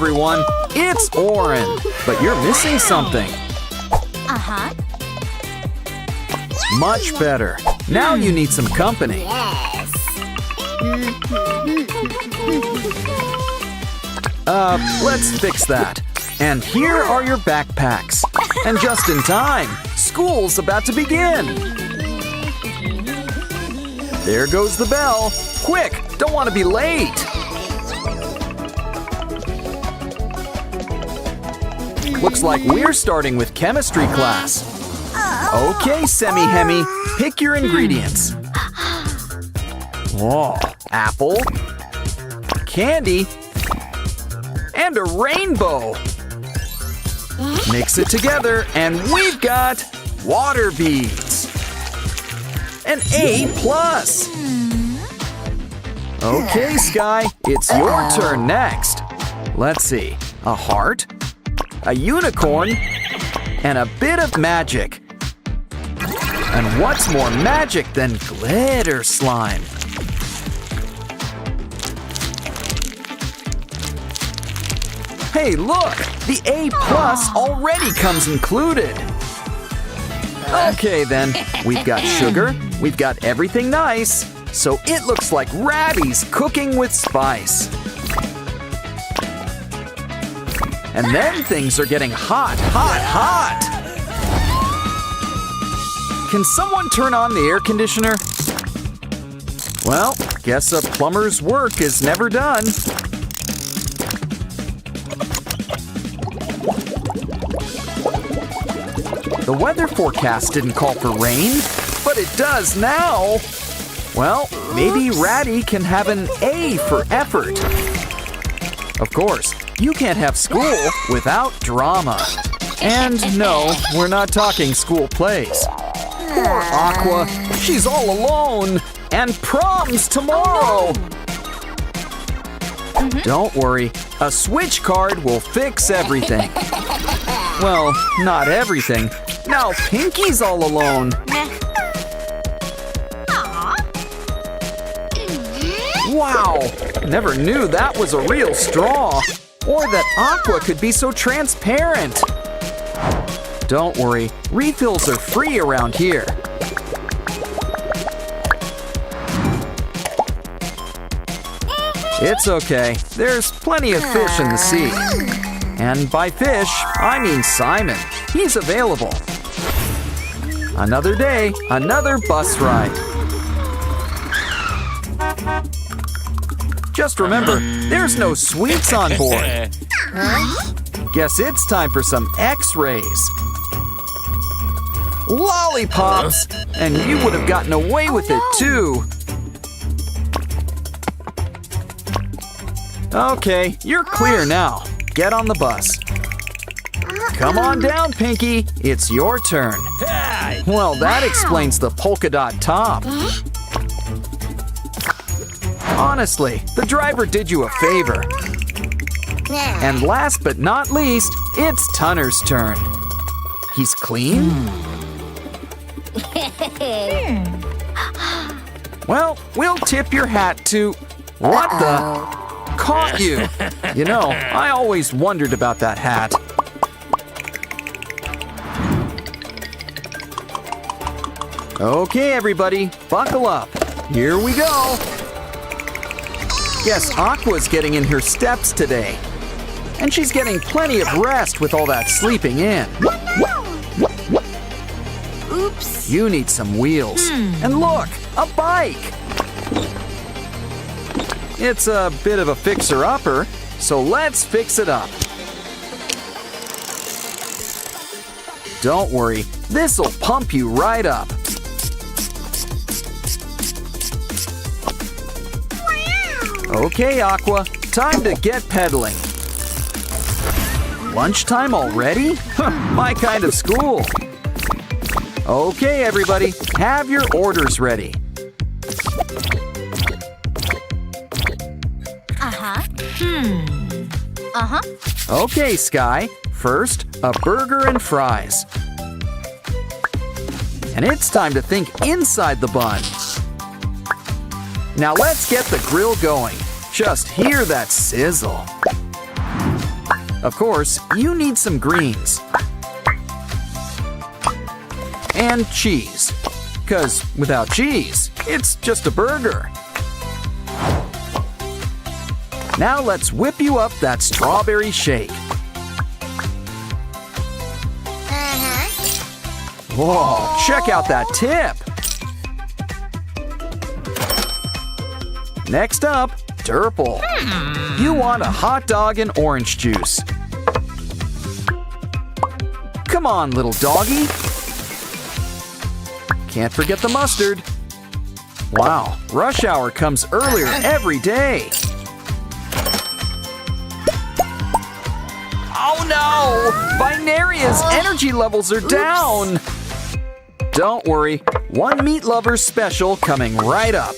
everyone. It's Oren. But you're missing something. Uh-huh. Much better. Now you need some company. Yes. Let's fix that. And here are your backpacks. And just in time. School's about to begin. There goes the bell. Quick, don't want to be late. Looks like we're starting with chemistry class. Okay, Semi-Hemi, pick your ingredients. Whoa, apple, candy, and a rainbow. Mix it together and we've got water beads. An A+. Okay, Sky, it's your turn next. Let's see, a heart, a unicorn, and a bit of magic. And what's more magic than glitter slime? Hey, look! The A+ already comes included. Okay then, we've got sugar, we've got everything nice, so it looks like Rabby's cooking with spice. And then things are getting hot, hot, hot! Can someone turn on the air conditioner? Well, guess a plumber's work is never done. The weather forecast didn't call for rain, but it does now. Well, maybe Ratty can have an A for effort. Of course, you can't have school without drama. And no, we're not talking school plays. Poor Aqua, she's all alone. And prom's tomorrow. Don't worry, a switch card will fix everything. Well, not everything. Now Pinky's all alone. Wow, never knew that was a real straw. Or that Aqua could be so transparent. Don't worry, refills are free around here. It's okay, there's plenty of fish in the sea. And by fish, I mean Simon. He's available. Another day, another bus ride. Just remember, there's no sweets on board. Guess it's time for some X-rays. Lollipops! And you would have gotten away with it too. Okay, you're clear now. Get on the bus. Come on down, Pinky. It's your turn. Well, that explains the polka dot top. Honestly, the driver did you a favor. And last but not least, it's Tunner's turn. He's clean? Well, we'll tip your hat to... What the... Caught you! You know, I always wondered about that hat. Okay, everybody, buckle up. Here we go. Guess Aqua's getting in her steps today. And she's getting plenty of rest with all that sleeping in. Oops. You need some wheels. And look, a bike! It's a bit of a fixer-upper, so let's fix it up. Don't worry, this'll pump you right up. Okay, Aqua, time to get pedaling. Lunchtime already? My kind of school. Okay, everybody, have your orders ready. Okay, Sky. First, a burger and fries. And it's time to think inside the bun. Now let's get the grill going. Just hear that sizzle. Of course, you need some greens. And cheese. 'Cause without cheese, it's just a burger. Now let's whip you up that strawberry shake. Whoa, check out that tip! Next up, Durple. You want a hot dog and orange juice. Come on, little doggy. Can't forget the mustard. Wow, rush hour comes earlier every day. Oh no! Binaria's energy levels are down! Don't worry, one meat lover special coming right up.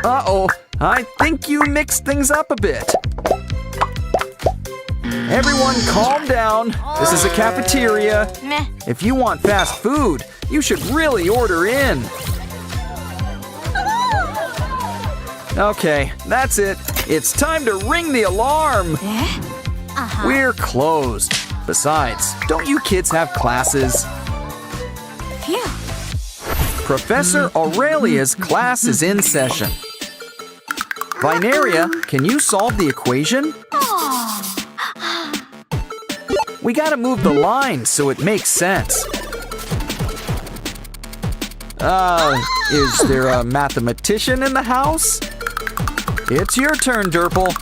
Uh-oh, I think you mixed things up a bit. Everyone calm down. This is a cafeteria. If you want fast food, you should really order in. Okay, that's it. It's time to ring the alarm. We're closed. Besides, don't you kids have classes? Professor Aurelia's class is in session. Binaria, can you solve the equation? We gotta move the line so it makes sense. Is there a mathematician in the house? It's your turn, Durple.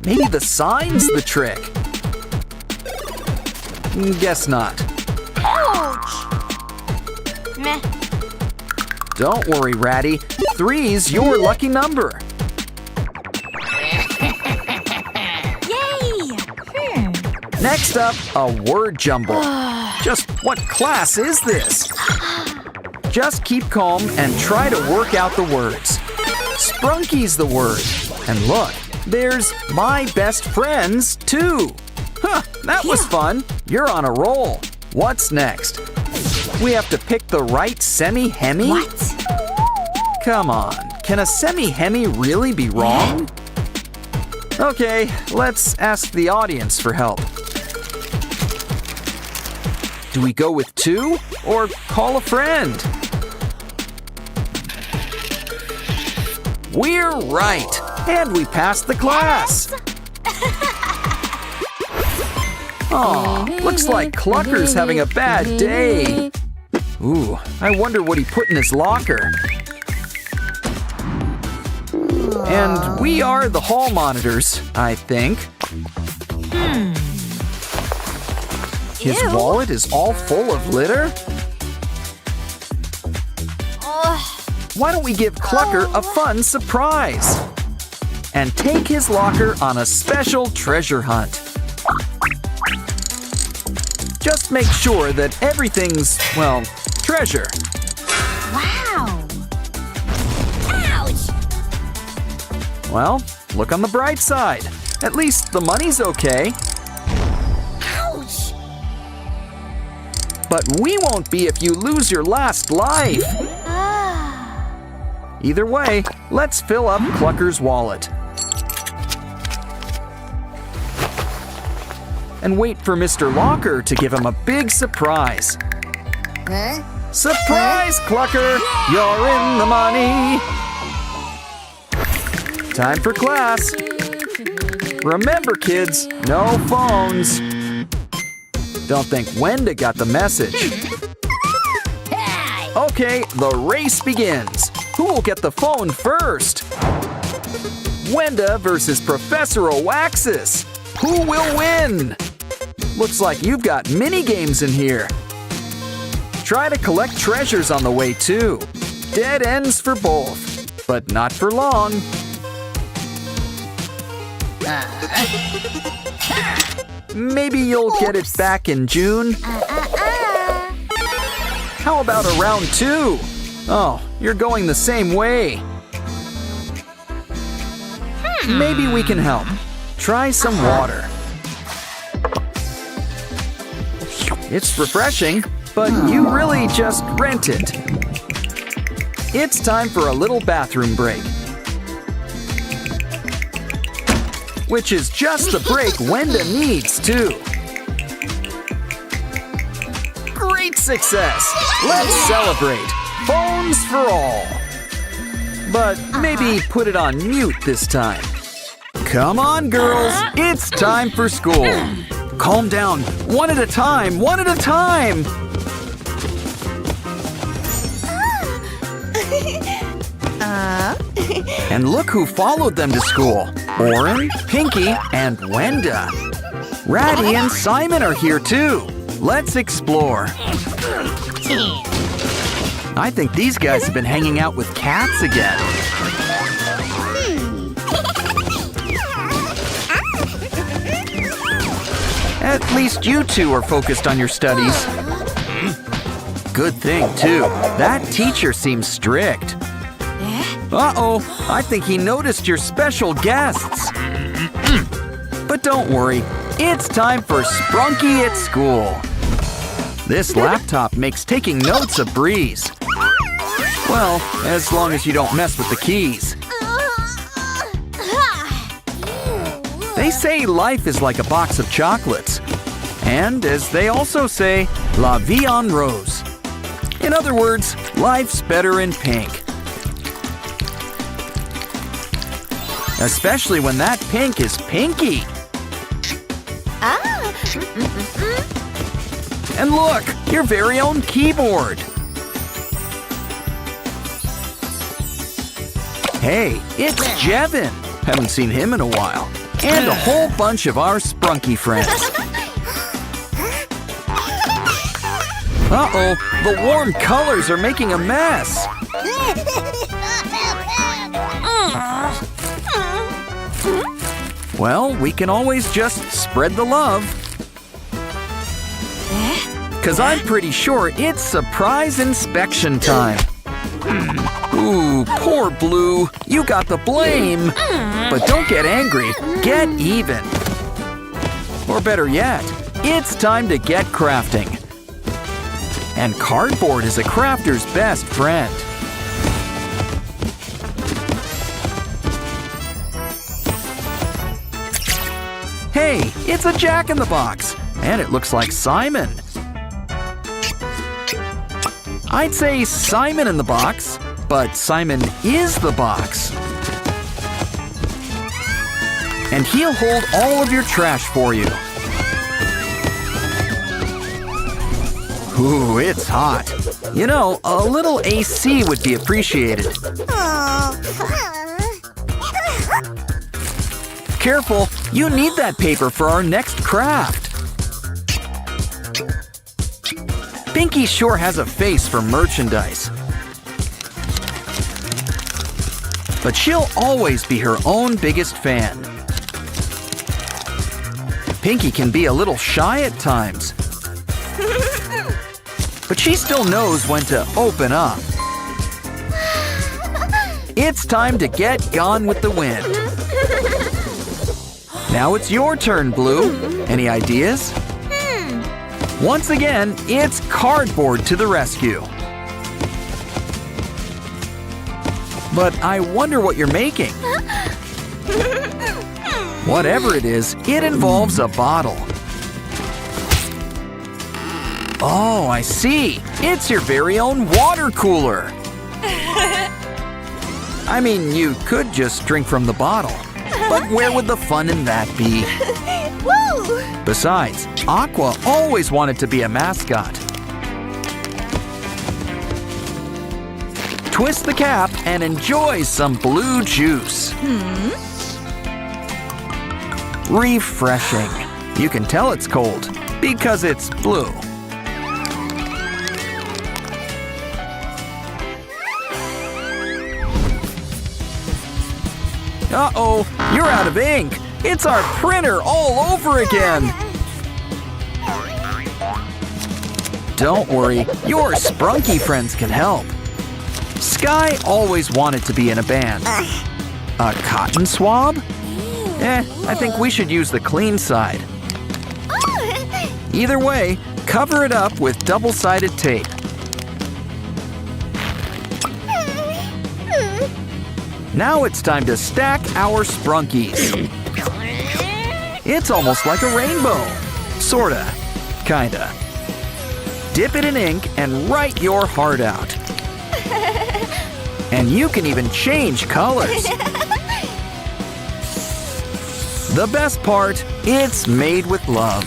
Maybe the sign's the trick. Guess not. Ouch! Meh. Don't worry, Ratty. 3's your lucky number. Yay! Next up, a word jumble. Just what class is this? Just keep calm and try to work out the words. Sprunki's the word. And look, there's my best friends, too. Huh, that was fun. You're on a roll. What's next? We have to pick the right semi-hemi? What? Come on, can a semi-hemi really be wrong? Okay, let's ask the audience for help. Do we go with 2 or call a friend? We're right, and we passed the class. Aw, looks like Clucker's having a bad day. Ooh, I wonder what he put in his locker. And we are the hall monitors, I think. His wallet is all full of litter? Why don't we give Clucker a fun surprise? And take his locker on a special treasure hunt. Just make sure that everything's, well, treasure. Wow! Ouch! Well, look on the bright side. At least the money's okay. Ouch! But we won't be if you lose your last life. Either way, let's fill up Clucker's wallet. And wait for Mr. Locker to give him a big surprise. Surprise, Clucker! You're in the money! Time for class. Remember, kids, no phones. Don't think Wenda got the message. Okay, the race begins. Who will get the phone first? Wenda versus Professor Oaxis. Who will win? Looks like you've got mini-games in here. Try to collect treasures on the way, too. Dead ends for both, but not for long. Maybe you'll get it back in June. How about a round 2? Oh, you're going the same way. Maybe we can help. Try some water. It's refreshing, but you really just rent it. It's time for a little bathroom break. which is just the break Wenda needs, too. Great success! Let's celebrate! Phones for all! But maybe put it on mute this time. Come on, girls! It's time for school! Calm down! One at a time! One at a time! And look who followed them to school. Oren, Pinky, and Wenda. Ratty and Simon are here too. Let's explore. I think these guys have been hanging out with cats again. At least you two are focused on your studies. Good thing, too. That teacher seems strict. Uh-oh, I think he noticed your special guests. But don't worry, it's time for Sprunki at school. This laptop makes taking notes a breeze. Well, as long as you don't mess with the keys. They say life is like a box of chocolates. And as they also say, la vie en rose. In other words, life's better in pink. Especially when that pink is pinky. And look, your very own keyboard. Hey, it's Jevin. Haven't seen him in a while. And a whole bunch of our Sprunki friends. Uh-oh, the warm colors are making a mess. Well, we can always just spread the love. 'Cause I'm pretty sure it's surprise inspection time. Ooh, poor Blue. You got the blame. But don't get angry. Get even. Or better yet, it's time to get crafting. And cardboard is a crafter's best friend. Hey, it's a Jack-in-the-Box. And it looks like Simon. I'd say Simon in the box, but Simon is the box. And he'll hold all of your trash for you. Ooh, it's hot. You know, a little AC would be appreciated. Careful, you need that paper for our next craft. Pinky sure has a face for merchandise. But she'll always be her own biggest fan. Pinky can be a little shy at times. But she still knows when to open up. It's time to get gone with the wind. Now it's your turn, Blue. Any ideas? Once again, it's cardboard to the rescue. But I wonder what you're making. Whatever it is, it involves a bottle. Oh, I see. It's your very own water cooler. I mean, you could just drink from the bottle. But where would the fun in that be? Woo! Besides, Aqua always wanted to be a mascot. Twist the cap and enjoy some blue juice. Refreshing. You can tell it's cold because it's blue. Uh-oh, you're out of ink. It's our printer all over again. Don't worry, your Sprunki friends can help. Sky always wanted to be in a band. A cotton swab? I think we should use the clean side. Either way, cover it up with double-sided tape. Now it's time to stack our Sprunkis. It's almost like a rainbow. Sorta. Kinda. Dip it in ink and write your heart out. And you can even change colors. The best part, it's made with love.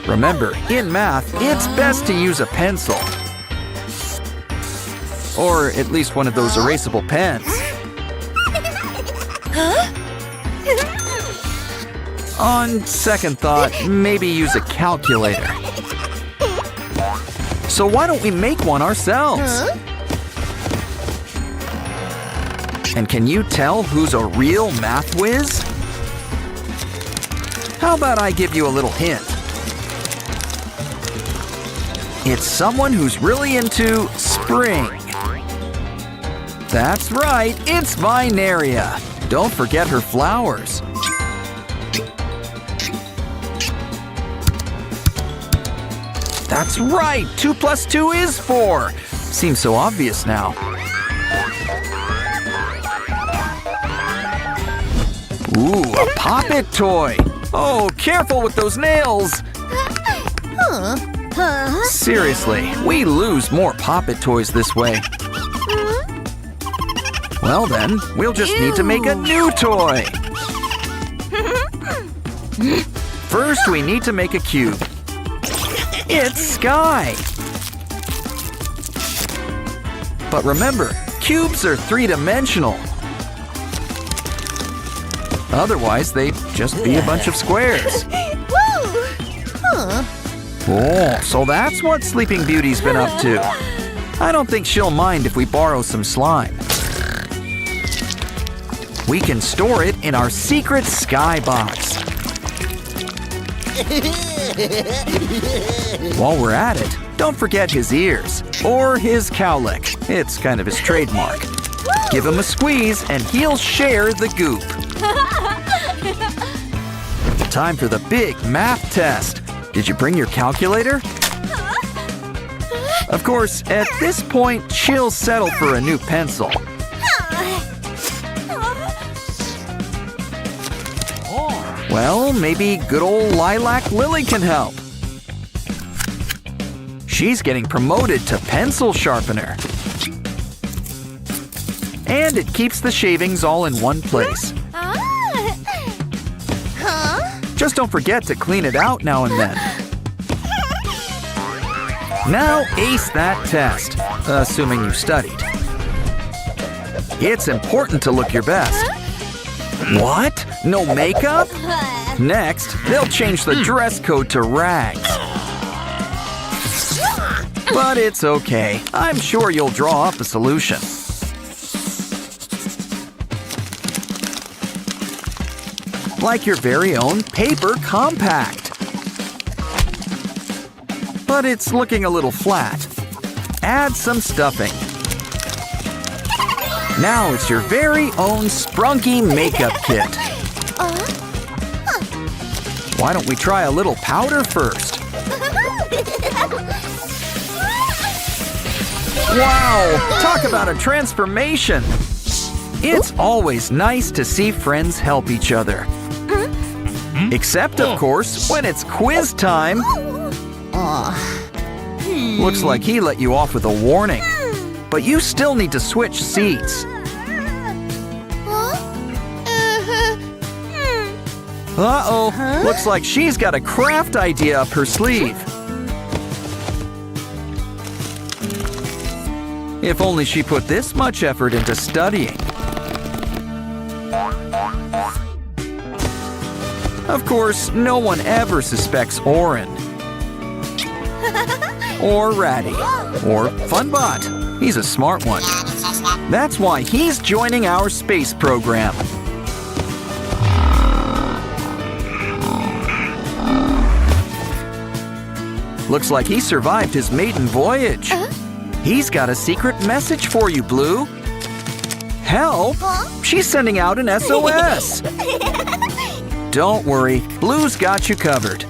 Remember, in math, it's best to use a pencil. Or at least one of those erasable pens. On second thought, maybe use a calculator. So why don't we make one ourselves? And can you tell who's a real math whiz? How about I give you a little hint? It's someone who's really into spring. That's right, it's Vinaria. Don't forget her flowers. That's right, 2 plus 2 is 4. Seems so obvious now. Ooh, a Pop-It toy. Oh, careful with those nails. Seriously, we lose more Pop-It toys this way. Well then, we'll just need to make a new toy. First, we need to make a cube. It's Sky. But remember, cubes are three-dimensional. Otherwise, they'd just be a bunch of squares. Oh, so that's what Sleeping Beauty's been up to. I don't think she'll mind if we borrow some slime. We can store it in our secret Sky box. While we're at it, don't forget his ears, or his cowlick. It's kind of his trademark. Give him a squeeze and he'll share the goop. Time for the big math test. Did you bring your calculator? Of course, at this point, she'll settle for a new pencil. Well, maybe good old Lilac Lily can help. She's getting promoted to pencil sharpener. And it keeps the shavings all in one place. Just don't forget to clean it out now and then. Now ace that test, assuming you studied. It's important to look your best. What? No makeup? Next, they'll change the dress code to rags. But it's okay. I'm sure you'll draw up a solution. Like your very own paper compact. But it's looking a little flat. Add some stuffing. Now it's your very own Sprunki makeup kit. Why don't we try a little powder first? Wow! Talk about a transformation! It's always nice to see friends help each other. Except, of course, when it's quiz time. Looks like he let you off with a warning. But you still need to switch seats. Uh-oh, looks like she's got a craft idea up her sleeve. If only she put this much effort into studying. Of course, no one ever suspects Orin. Or Ratty. Or Funbot. He's a smart one. That's why he's joining our space program. Looks like he survived his maiden voyage. He's got a secret message for you, Blue. Help! She's sending out an SOS. Don't worry, Blue's got you covered.